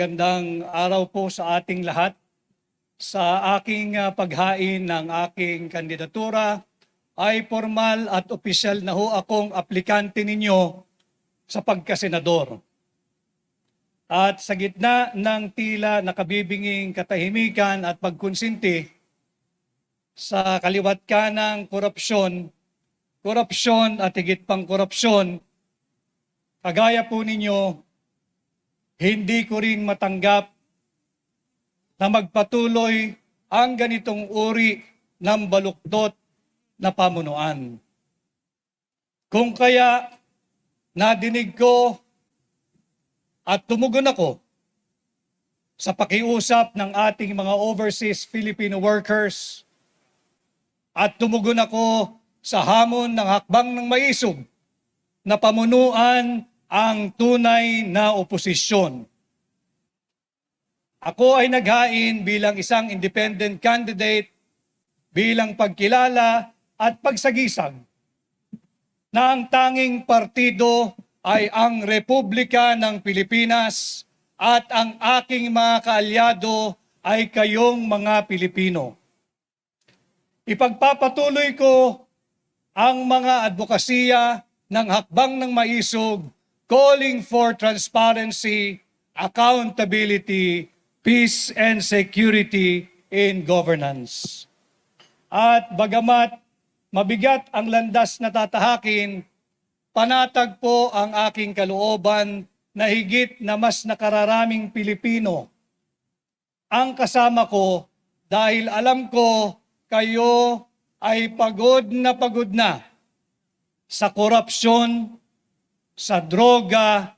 Gandang araw po sa ating lahat. Sa aking paghain ng aking kandidatura ay formal at opisyal na ho akong aplikante ninyo sa pagkasenador. At sa gitna ng tila nakabibinging katahimikan at pagkonsinti sa kaliwat kanang korupsyon at higit pang korupsyon, kagaya po ninyo, hindi ko rin matanggap na magpatuloy ang ganitong uri ng baluktot na pamunuan. Kung kaya nadinig ko at tumugon ako sa pakiusap ng ating mga overseas Filipino workers at tumugon ako sa hamon ng hakbang ng maisog na pamunuan ang tunay na oposisyon. Ako ay naghain bilang isang independent candidate, bilang pagkilala at pagsagisag na ang tanging partido ay ang Republika ng Pilipinas at ang aking mga kaalyado ay kayong mga Pilipino. Ipagpapatuloy ko ang mga advokasya ng hakbang ng maisog, calling for transparency, accountability, peace and security in governance. At bagamat mabigat ang landas na tatahakin, panatag po ang aking kalooban na higit na mas nakararaming Pilipino ang kasama ko dahil alam ko kayo ay pagod na sa korupsyon, sa droga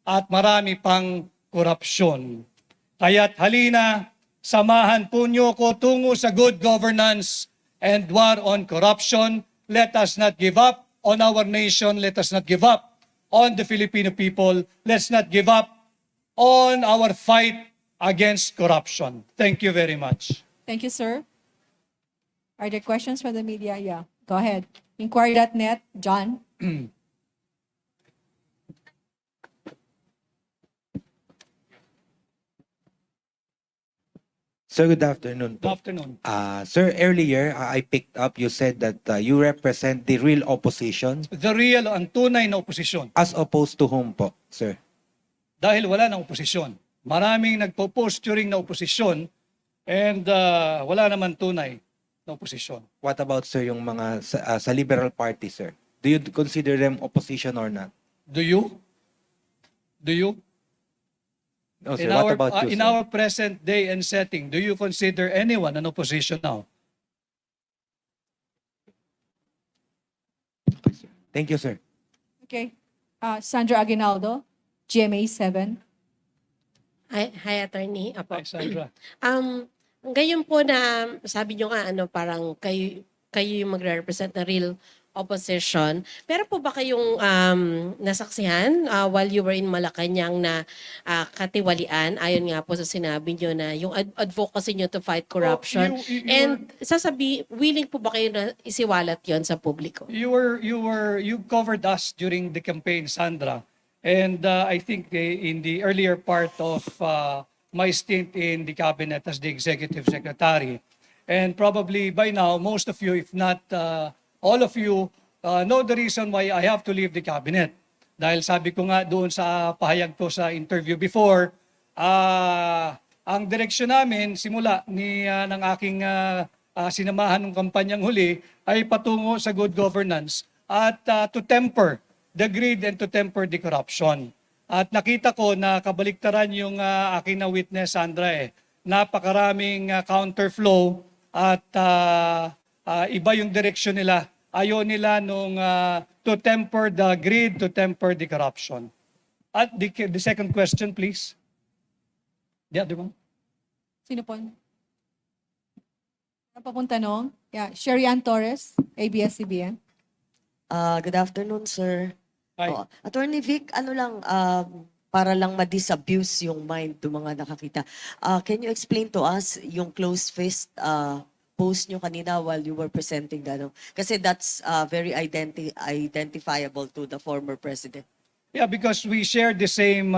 at marami pang korupsyon. Kaya't halina, samahan po niyo ko tungo sa good governance and war on corruption. Let us not give up on our nation. Let us not give up on the Filipino people. Let's not give up on our fight against corruption. Thank you very much. Thank you, sir. Are there questions from the media? Yeah, go ahead. Inquiry.net, John. Sir, good afternoon. Good afternoon. Sir, earlier I picked up you said that you represent the real opposition The real, ang tunay na oposisyon. as opposed to whom po, sir? Dahil wala ng oposisyon. Maraming nagpo-post during na oposisyon and wala naman tunay na oposisyon. What about, sir, yung mga sa Liberal Party, sir? Do you consider them opposition or not? Do you? Do you? No, sir. What about you, in sir? our present day and setting, do you consider anyone an opposition now? Thank you, sir. Okay. Sandra Aguinaldo, GMA 7. Hi, attorney. Apo. Hi, Sandra. Ngayon po na sabi nyo nga parang kayo yung magre-represent na real opposition. Pero po ba kayong nasaksihan while you were in Malacanang na katiwalian ayon nga po sa sinabi nyo na yung advocacy nyo to fight corruption? you willing po ba kayo na isiwalat yon sa publiko? You covered us during the campaign, Sandra. And I think in the earlier part of my stint in the cabinet as the executive secretary, and probably by now, most of you, if not all of you, know the reason why I have to leave the cabinet. Dahil sabi ko nga doon sa pahayag ko sa interview before, ang direksyon namin simula ng aking sinamahan ng kampanyang huli ay patungo sa good governance at to temper the greed and to temper the corruption. At nakita ko na kabaliktaran yung aking na-witness, Sandra. Napakaraming counterflow at iba yung direksyon nila. Ayaw nila nung to temper the greed, to temper the corruption. At the second question, please. The other one. Sino po? Ano pa pong tanong? Yeah, Sherry Ann Torres, ABS-CBN. Good afternoon, sir. Hi. Attorney Vic, para lang ma-disabuse yung mind ng mga nakakita. Can you explain to us yung closed fist post nyo kanina while you were presenting that? Kasi that's very identifiable to the former president. Yeah, because we share the same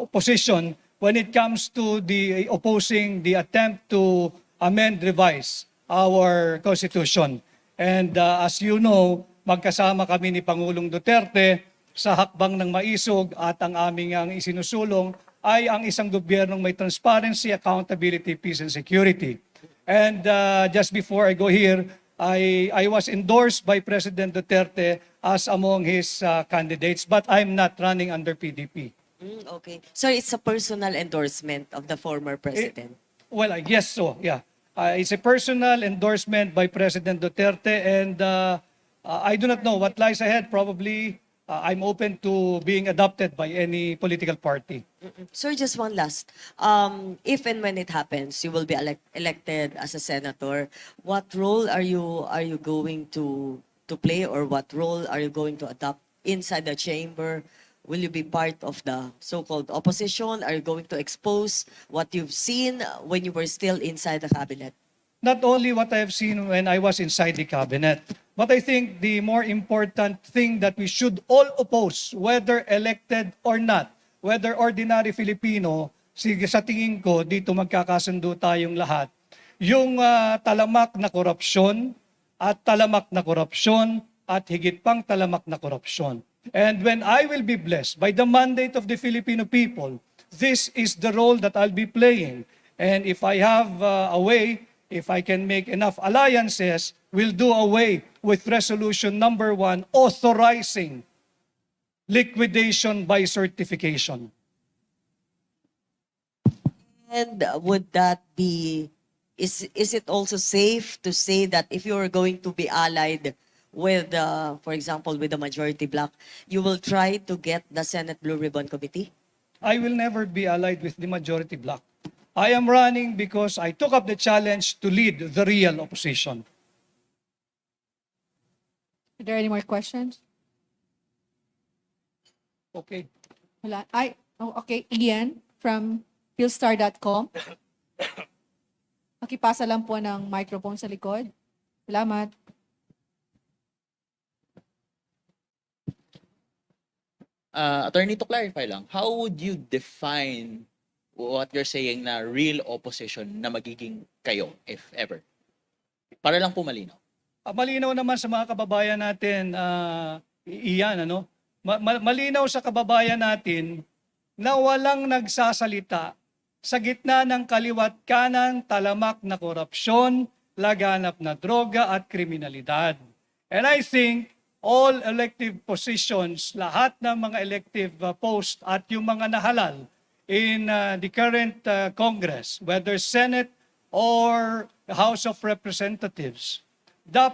position when it comes to the opposing the attempt to amend, revise our Constitution. And as you know, magkasama kami ni Pangulong Duterte sa hakbang ng maisog at ang aming ang isinusulong ay ang isang gobyernong may transparency, accountability, peace, and security. And just before I go here, I was endorsed by President Duterte as among his candidates, but I'm not running under PDP. Okay. So it's a personal endorsement of the former president. Well, I guess so, yeah. It's a personal endorsement by President Duterte, and I do not know what lies ahead. Probably I'm open to being adopted by any political party. Sir, just one last. If and when it happens, you will be elected as a senator. What role are you going to play, or what role are you going to adopt inside the chamber? Will you be part of the so-called opposition? Are you going to expose what you've seen when you were still inside the cabinet? Not only what I have seen when I was inside the cabinet, but I think the more important thing that we should all oppose, whether elected or not, whether ordinary Filipino, sa tingin ko, dito magkakasundo tayong lahat, yung talamak na korupsyon at talamak na korupsyon at higit pang talamak na korupsyon. And when I will be blessed by the mandate of the Filipino people, this is the role that I'll be playing. And if I have a way, if I can make enough alliances, we'll do away with resolution number 1, authorizing liquidation by certification. And would that be, is it also safe to say that if you are going to be allied with, for example, with the majority bloc, you will try to get the Senate Blue Ribbon Committee? I will never be allied with the majority bloc. I am running because I took up the challenge to lead the real opposition. Are there any more questions? Okay. Wala. Okay. Ian from philstar.com. Makipasa lang po ng microphone sa likod. Salamat. Attorney, to clarify lang, how would you define what you're saying na real opposition na magiging kayo, if ever? Para lang po malinaw. Malinaw naman sa mga kababayan natin, iyan, ano? Malinaw sa kababayan natin na walang nagsasalita sa gitna ng kaliwat kanan, talamak na korupsyon, laganap na droga at kriminalidad. And I think all elective positions, lahat ng mga elective post at yung mga nahalal in the current Congress, whether Senate or the House of Representatives,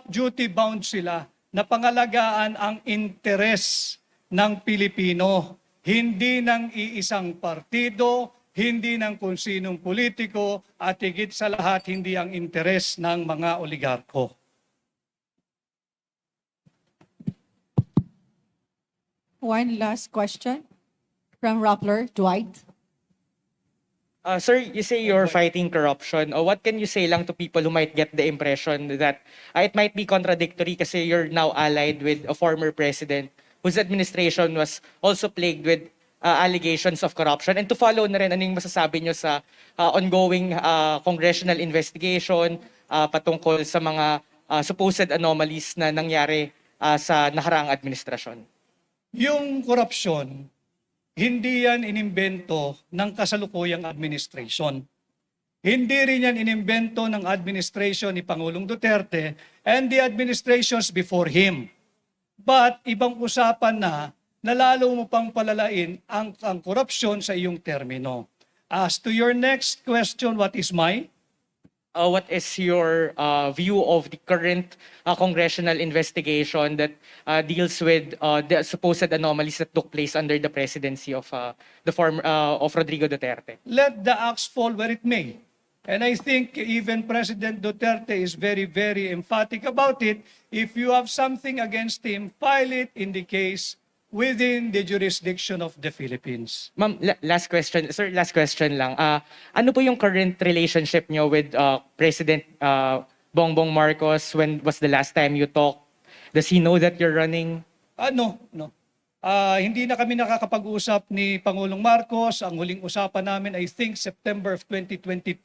duty bound sila na pangalagaan ang interes ng Pilipino, hindi ng iisang partido, hindi ng kung sinong politiko, at higit sa lahat, hindi ang interes ng mga oligarko. One last question from Rappler, Dwight. Sir, you say you're fighting corruption. What can you say lang to people who might get the impression that it might be contradictory kasi you're now allied with a former president whose administration was also plagued with allegations of corruption? And to follow na rin, ano yung masasabi nyo sa ongoing congressional investigation patungkol sa mga supposed anomalies na nangyari sa nakaraang administrasyon? Yung korupsyon, hindi yan inimbento ng kasalukuyang administration. Hindi rin yan inimbento ng administration ni Pangulong Duterte and the administrations before him. But ibang usapan na lalo mo pang palalain ang korupsyon sa iyong termino. As to your next question, what is my? What is your view of the current congressional investigation that deals with the supposed anomalies that took place under the presidency of Rodrigo Duterte? Let the axe fall where it may. And I think even President Duterte is very, very emphatic about it. If you have something against him, file it in the case within the jurisdiction of the Philippines. Ma'am, last question. Sir, last question lang. Ano po yung current relationship nyo with President Bongbong Marcos? When was the last time you talked? Does he know that you're running? No. Hindi na kami nakakapag-usap ni Pangulong Marcos. Ang huling usapan namin, I think, September of 2022.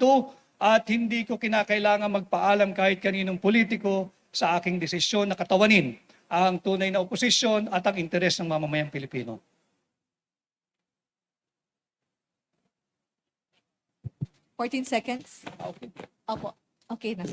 At hindi ko kinakailangan magpaalam kahit kaninong politiko sa aking desisyon na katawanin ang tunay na oposisyon at ang interes ng mamamayang Pilipino. 14 seconds. Opo. Okay na.